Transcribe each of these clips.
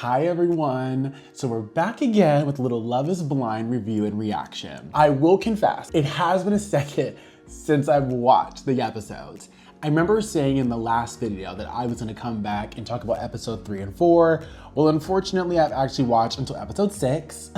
Hi everyone. So we're back again with a little Love is Blind review and reaction. I will confess, it has been a second since I've watched the episodes. I remember saying in the last video that I was gonna come back and talk about episode 3 and 4. Well, unfortunately, I've actually watched until episode 6.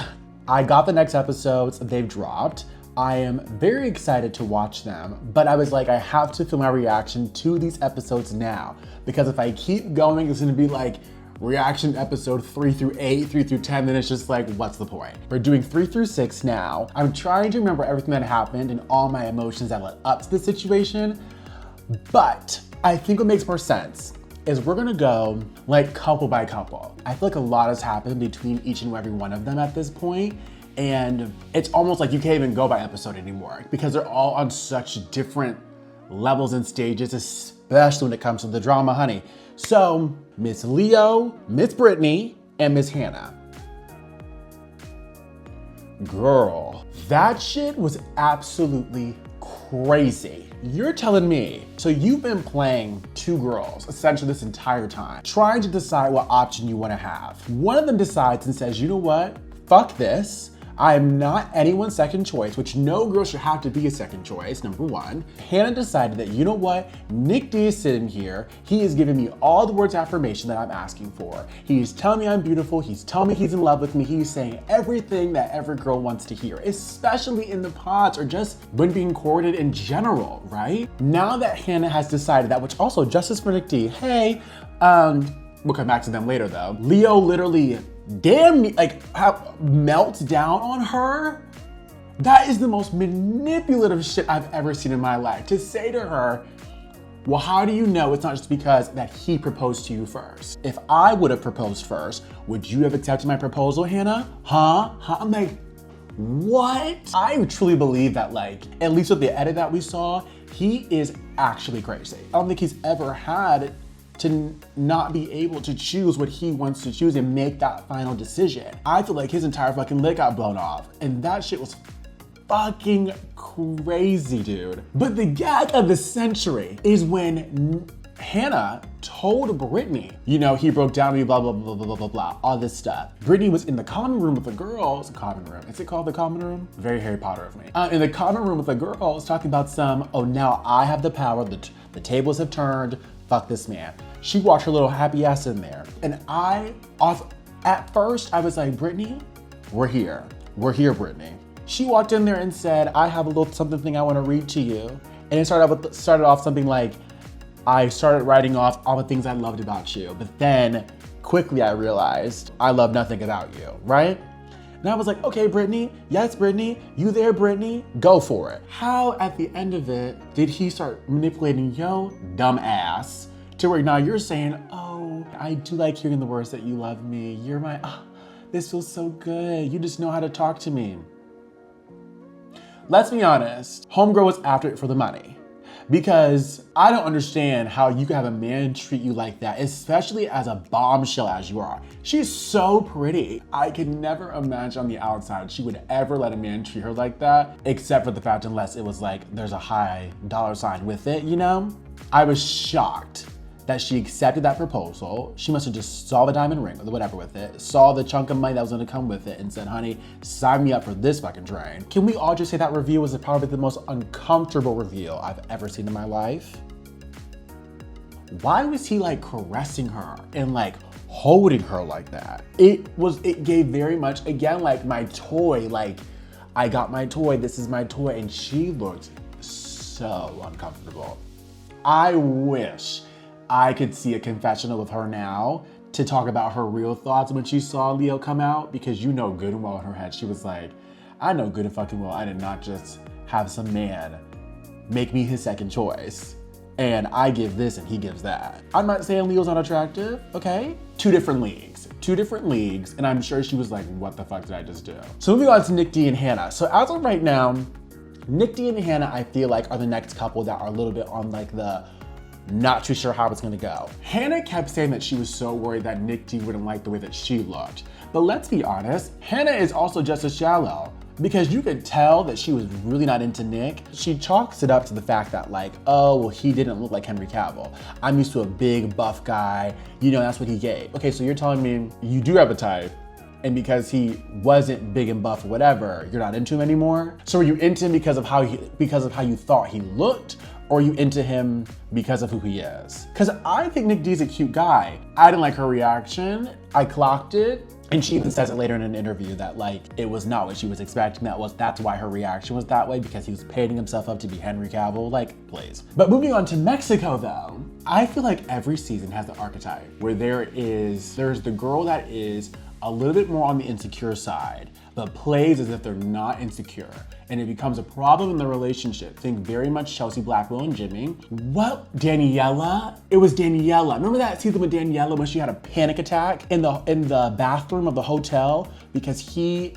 I got the next episodes, they've dropped. I am very excited to watch them, but I was like, I have to film my reaction to these episodes now, because if I keep going, it's gonna be like reaction episode 3 through 8, 3 through 10, then it's just like, what's the point? We're doing 3 through 6 now. I'm trying to remember everything that happened and all my emotions that led up to the situation, but I think what makes more sense is we're gonna go like couple by couple. I feel like a lot has happened between each and every one of them at this point, and it's almost like you can't even go by episode anymore because they're all on such different levels and stages, especially when it comes to the drama, honey. So, Miss Leo, Miss Brittany, and Miss Hannah. Girl, that shit was absolutely crazy. You're telling me, so you've been playing two girls essentially this entire time, trying to decide what option you want to have. One of them decides and says, you know what? Fuck this. I am not anyone's second choice, which no girl should have to be a second choice, number one. Hannah decided that, you know what? Nick D is sitting here. He is giving me all the words of affirmation that I'm asking for. He's telling me I'm beautiful. He's telling me he's in love with me. He's saying everything that every girl wants to hear, especially in the pods or just when being courted in general, right? Now that Hannah has decided that, which also justice for Nick D, hey, we'll come back to them later though. Leo literally melts down on her. That is the most manipulative shit I've ever seen in my life. To say to her, well, how do you know it's not just because that he proposed to you first? If I would have proposed first, would you have accepted my proposal, Hannah? Huh? I'm like, what? I truly believe that, like, at least with the edit that we saw, he is actually crazy. I don't think he's ever had to not be able to choose what he wants to choose and make that final decision. I feel like his entire fucking lid got blown off, and that shit was fucking crazy, dude. But the gag of the century is when Hannah told Brittany, you know, he broke down to me, blah, blah, blah, blah, blah, blah, blah, all this stuff. Brittany was in the common room with the girls, common room. Is it called the common room? Very Harry Potter of me. In the common room with the girls, talking about some, oh, now I have the power, the tables have turned, fuck this man. She walked her little happy ass in there. And at first I was like, Brittany, we're here. We're here, Brittany. She walked in there and said, I have a little something thing I wanna read to you. And it started off something like, I started writing off all the things I loved about you, but then quickly I realized I love nothing about you, right? And I was like, okay, Brittany, yes, Brittany, you there, Brittany? Go for it. How at the end of it did he start manipulating yo dumb ass to where now you're saying, oh, I do like hearing the words that you love me. You're my, this feels so good. You just know how to talk to me. Let's be honest, homegirl was after it for the money. Because I don't understand how you can have a man treat you like that, especially as a bombshell as you are. She's so pretty. I could never imagine on the outside she would ever let a man treat her like that, except for the fact unless it was like there's a high dollar sign with it, you know? I was shocked that she accepted that proposal. She must have just saw the diamond ring or whatever with it, saw the chunk of money that was gonna come with it and said, honey, sign me up for this fucking train. Can we all just say that review was probably the most uncomfortable reveal I've ever seen in my life? Why was he like caressing her and like holding her like that? It gave very much, again, like my toy, like I got my toy, this is my toy, and she looked so uncomfortable. I wish I could see a confessional with her now to talk about her real thoughts when she saw Leo come out, because you know good and well in her head, she was like, I know good and fucking well I did not just have some man make me his second choice and I give this and he gives that. I'm not saying Leo's not attractive, okay? Two different leagues, and I'm sure she was like, what the fuck did I just do? So moving on to Nick D and Hannah. So as of right now, Nick D and Hannah, I feel like are the next couple that are a little bit on like the Not too sure how it's gonna go. Hannah kept saying that she was so worried that Nick D wouldn't like the way that she looked. But let's be honest, Hannah is also just as shallow, because you could tell that she was really not into Nick. She chalks it up to the fact that like, oh, well, he didn't look like Henry Cavill. I'm used to a big buff guy, you know, that's what he gave. Okay, so you're telling me you do have a type, and because he wasn't big and buff or whatever, you're not into him anymore? So are you into him because of how you thought he looked, or are you into him because of who he is? Because I think Nick D's a cute guy. I didn't like her reaction. I clocked it. And she even says it later in an interview that like, it was not what she was expecting. That's why her reaction was that way, because he was painting himself up to be Henry Cavill, like, please. But moving on to Mexico though, I feel like every season has the archetype where there's the girl that is a little bit more on the insecure side, but plays as if they're not insecure. And it becomes a problem in the relationship. Think very much Chelsea Blackwell and Jimmy. What, Daniela? It was Daniela. Remember that season with Daniela when she had a panic attack in the bathroom of the hotel because he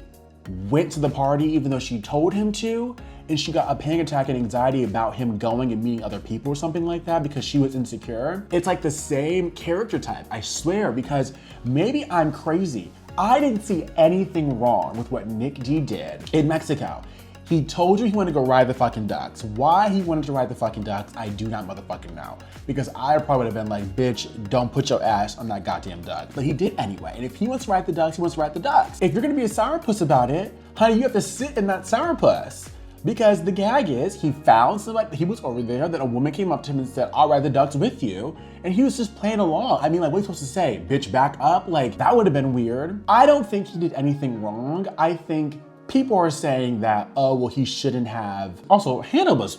went to the party even though she told him to? And she got a panic attack and anxiety about him going and meeting other people or something like that because she was insecure. It's like the same character type, I swear, because maybe I'm crazy. I didn't see anything wrong with what Nick D did in Mexico. He told you he wanted to go ride the fucking ducks. Why he wanted to ride the fucking ducks, I do not motherfucking know. Because I probably would have been like, bitch, don't put your ass on that goddamn duck. But he did anyway. And if he wants to ride the ducks, he wants to ride the ducks. If you're gonna be a sourpuss about it, honey, you have to sit in that sourpuss. Because the gag is, he found somebody, he was over there, then a woman came up to him and said, I'll ride the ducks with you. And he was just playing along. I mean, like, what are you supposed to say? Bitch, back up? Like, that would have been weird. I don't think he did anything wrong. I think people are saying that, oh, well, he shouldn't have. Also, Hannah was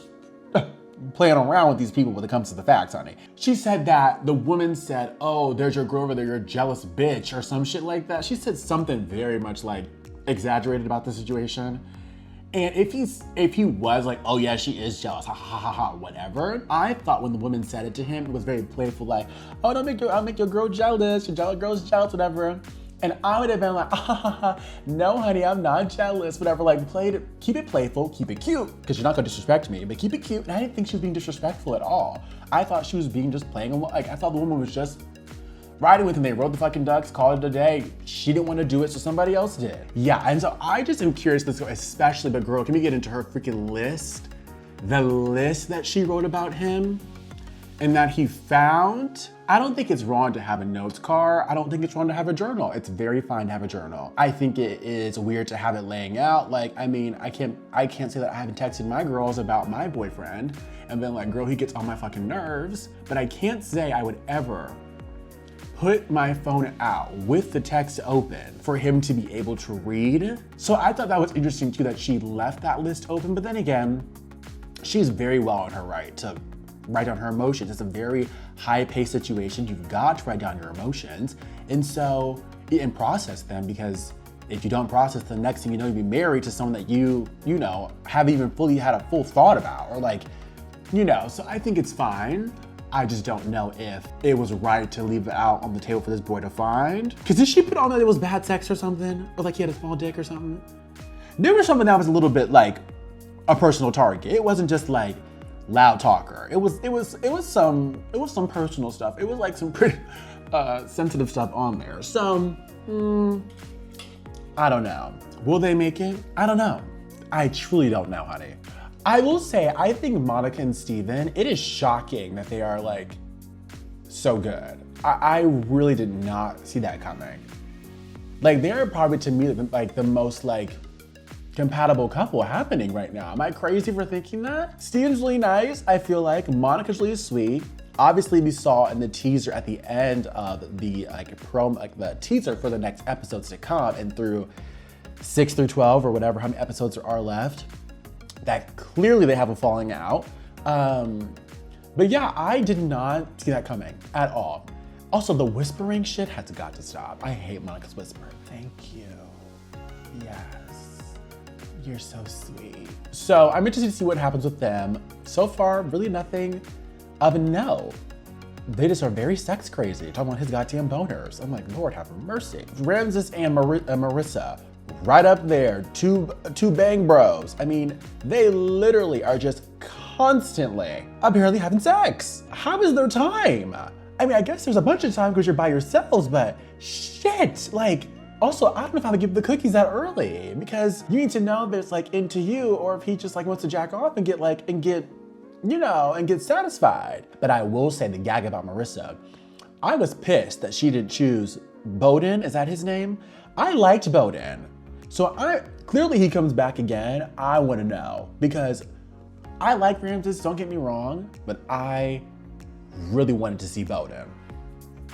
playing around with these people when it comes to the facts, honey. She said that the woman said, oh, there's your girl over there, you're a jealous bitch, or some shit like that. She said something very much like exaggerated about the situation. And if he was like, oh yeah, she is jealous, ha ha ha ha, whatever. I thought when the woman said it to him, it was very playful, like, oh, I'll make your girl jealous, your girl's jealous, whatever. And I would have been like, ah, ha, ha, ha. No, honey, I'm not jealous, whatever. Like, keep it playful, keep it cute, because you're not gonna disrespect me, but keep it cute. And I didn't think she was being disrespectful at all. I thought she was being just playing along. Like, I thought the woman was just riding with him. They rode the fucking ducks, called it a day. She didn't want to do it, so somebody else did. Yeah, and so I just am curious, especially, but girl, can we get into her freaking list? The list that she wrote about him and that he found. I don't think it's wrong to have a notes card. I don't think it's wrong to have a journal. It's very fine to have a journal. I think it is weird to have it laying out. Like, I mean, I can't say that I haven't texted my girls about my boyfriend and been like, girl, he gets on my fucking nerves. But I can't say I would ever put my phone out with the text open for him to be able to read. So I thought that was interesting too, that she left that list open. But then again, she's very well in her right to write down her emotions. It's a very high-paced situation. You've got to write down your emotions and process them, because if you don't process them, next thing you know, you'll be married to someone that you know, haven't even fully had a full thought about, or like, you know, so I think it's fine. I just don't know if it was right to leave it out on the table for this boy to find. Because did she put on that it was bad sex or something? Or like he had a small dick or something? There was something that was a little bit like a personal target. It wasn't just like loud talker. It was some personal stuff. It was like some pretty sensitive stuff on there. So, I don't know. Will they make it? I don't know. I truly don't know, honey. I will say, I think Monica and Steven, it is shocking that they are like so good. I really did not see that coming. Like, they're probably, to me, like the most like compatible couple happening right now. Am I crazy for thinking that? Steven's really nice, I feel like. Monica's really sweet. Obviously, we saw in the teaser at the end of the the teaser for the next episodes to come, and through 6 through 12 or whatever, how many episodes there are left, that clearly they have a falling out. But yeah, I did not see that coming at all. Also, the whispering shit has got to stop. I hate Monica's whisper. Thank you. Yes. You're so sweet. So I'm interested to see what happens with them. So far, really nothing of a no. They just are very sex crazy, talking about his goddamn boners. I'm like, Lord have mercy. Ramses and Marissa, right up there, two bang bros. I mean, they literally are just constantly, apparently having sex. How is there time? I mean, I guess there's a bunch of time because you're by yourselves, but shit, like, also, I don't know if I would give the cookies that early because you need to know if it's like into you or if he just like wants to jack off and get satisfied. But I will say the gag about Marissa, I was pissed that she didn't choose Bowden, is that his name? I liked Bowden. So clearly he comes back again. I want to know because I like Ramses, don't get me wrong, but I really wanted to see Bowden.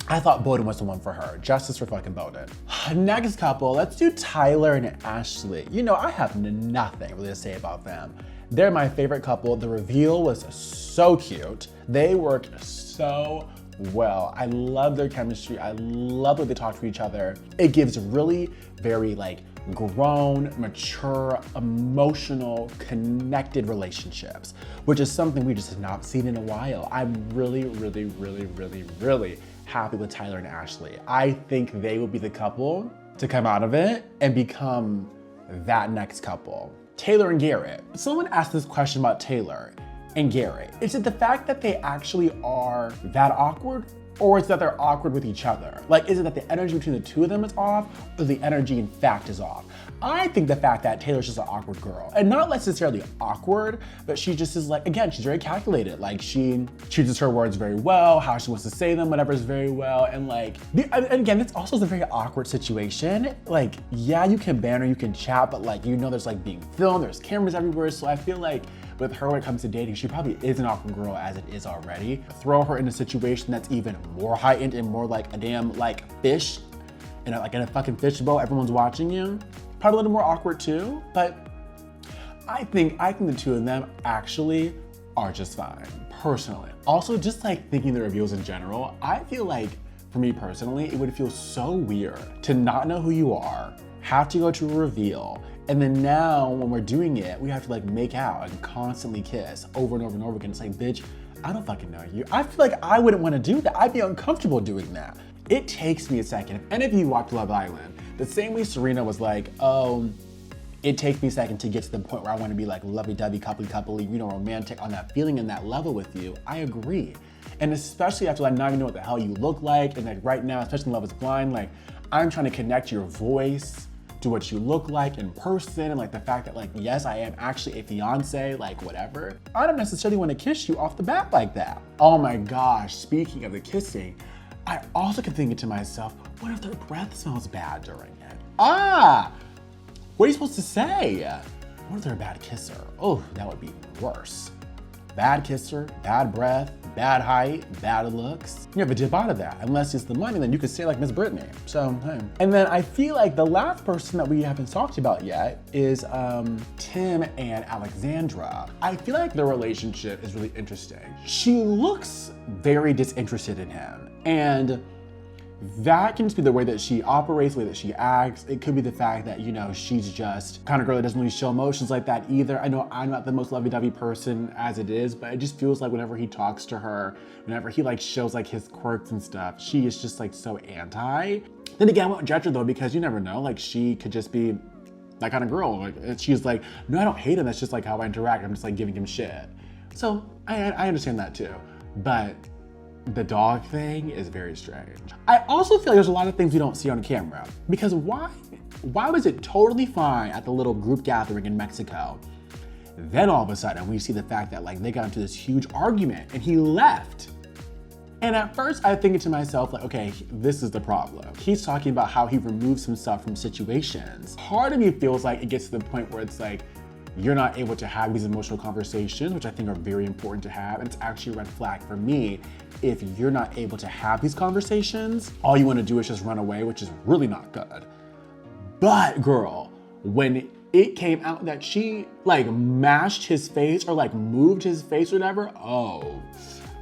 I thought Bowden was the one for her. Justice for fucking Bowden. Next couple, let's do Tyler and Ashley. You know, I have nothing really to say about them. They're my favorite couple. The reveal was so cute. They worked so well. I love their chemistry. I love what they talk to each other. It gives really very like grown, mature, emotional, connected relationships, which is something we just have not seen in a while. I'm really, really, really, really, really happy with Tyler and Ashley. I think they will be the couple to come out of it and become that next couple. Taylor and Garrett. Someone asked this question about Taylor and Garrett. Is it the fact that they actually are that awkward? Or is it that they're awkward with each other? Like, is it that the energy between the two of them is off, or the energy in fact is off? I think the fact that Taylor's just an awkward girl, and not necessarily awkward, but she just is like, again, she's very calculated. Like, she chooses her words very well, how she wants to say them, whatever is very well, and like, and again, this also is a very awkward situation. Like, yeah, you can banter, you can chat, but like, you know, there's like being filmed, there's cameras everywhere, so I feel like with her when it comes to dating, she probably is an awkward girl as it is already. Throw her in a situation that's even more heightened and more like a damn like fish, in a fucking fishbowl, everyone's watching you. Probably a little more awkward too, but I think the two of them actually are just fine, personally. Also, just like thinking the reveals in general, I feel like for me personally, it would feel so weird to not know who you are, have to go to a reveal, and then now when we're doing it, we have to like make out and constantly kiss over and over and over again. It's like, bitch, I don't fucking know you. I feel like I wouldn't want to do that. I'd be uncomfortable doing that. It takes me a second. If any of you watch Love Island, the same way Serena was like, oh, it takes me a second to get to the point where I want to be like lovey-dovey, coupley, you know, romantic on that feeling and that level with you. I agree. And especially after like not even know what the hell you look like. And like right now, especially in Love is Blind, like I'm trying to connect your voice to what you look like in person, and like the fact that like, yes, I am actually a fiance, like whatever. I don't necessarily want to kiss you off the bat like that. Oh my gosh, speaking of the kissing, I also kept thinking to myself, what if their breath smells bad during it? What are you supposed to say? What if they're a bad kisser? Oh, that would be worse. Bad kisser, bad breath, bad height, bad looks. You never dip out of that. Unless it's the money, then you could say like Miss Brittany. So, hey. And then I feel like the last person that we haven't talked about yet is Tim and Alexandra. I feel like their relationship is really interesting. She looks very disinterested in him. And that can just be the way that she operates, the way that she acts. It could be the fact that, you know, she's just kind of girl that doesn't really show emotions like that either. I know I'm not the most lovey-dovey person as it is, but it just feels like whenever he talks to her, whenever he like shows like his quirks and stuff, she is just like so anti. Then again, I won't judge her though, because you never know, like she could just be that kind of girl. Like she's like, no, I don't hate him. That's just like how I interact. I'm just like giving him shit. So I understand that too, but the dog thing is very strange. I also feel like there's a lot of things we don't see on camera, because why was it totally fine at the little group gathering in Mexico? Then all of a sudden we see the fact that like they got into this huge argument and he left. And at first I think to myself like, okay, this is the problem. He's talking about how he removes himself from situations. Part of me feels like it gets to the point where it's like, you're not able to have these emotional conversations, which I think are very important to have. And it's actually a red flag for me if you're not able to have these conversations. All you want to do is just run away, which is really not good. But girl, when it came out that she like mashed his face or like moved his face or whatever, oh,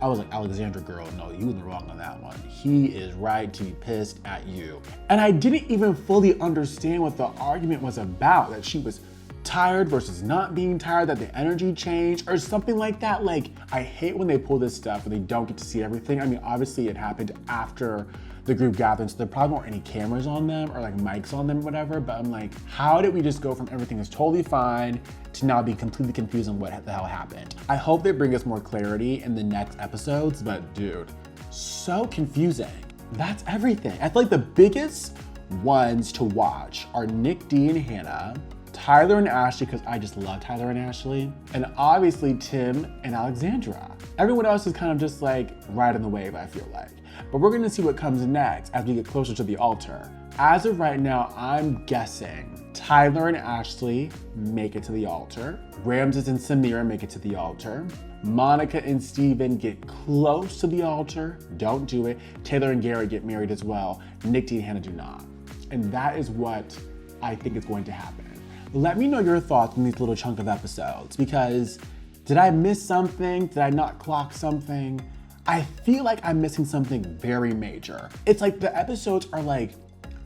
I was like, Alexandra girl, no, you were wrong on that one. He is right to be pissed at you. And I didn't even fully understand what the argument was about, that she was tired versus not being tired, that the energy changed or something like that. Like, I hate when they pull this stuff and they don't get to see everything. I mean, obviously it happened after the group gathering, so there probably weren't any cameras on them or like mics on them or whatever, but I'm like, how did we just go from everything is totally fine to now be completely confused on what the hell happened? I hope they bring us more clarity in the next episodes, but dude, so confusing. That's everything. I feel like the biggest ones to watch are Nick D and Hannah, Tyler and Ashley, because I just love Tyler and Ashley, and obviously Tim and Alexandra. Everyone else is kind of just like riding the wave, I feel like. But we're gonna see what comes next as we get closer to the altar. As of right now, I'm guessing Tyler and Ashley make it to the altar. Ramses and Samira make it to the altar. Monica and Steven get close to the altar. Don't do it. Taylor and Garrett get married as well. Nick D and Hannah do not. And that is what I think is going to happen. Let me know your thoughts on these little chunk of episodes, because did I miss something? Did I not clock something? I feel like I'm missing something very major. It's like the episodes are like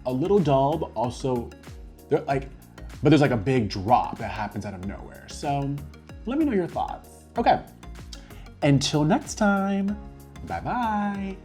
a little dull, but also they're like, but there's like a big drop that happens out of nowhere. So let me know your thoughts. Okay, until next time, bye-bye.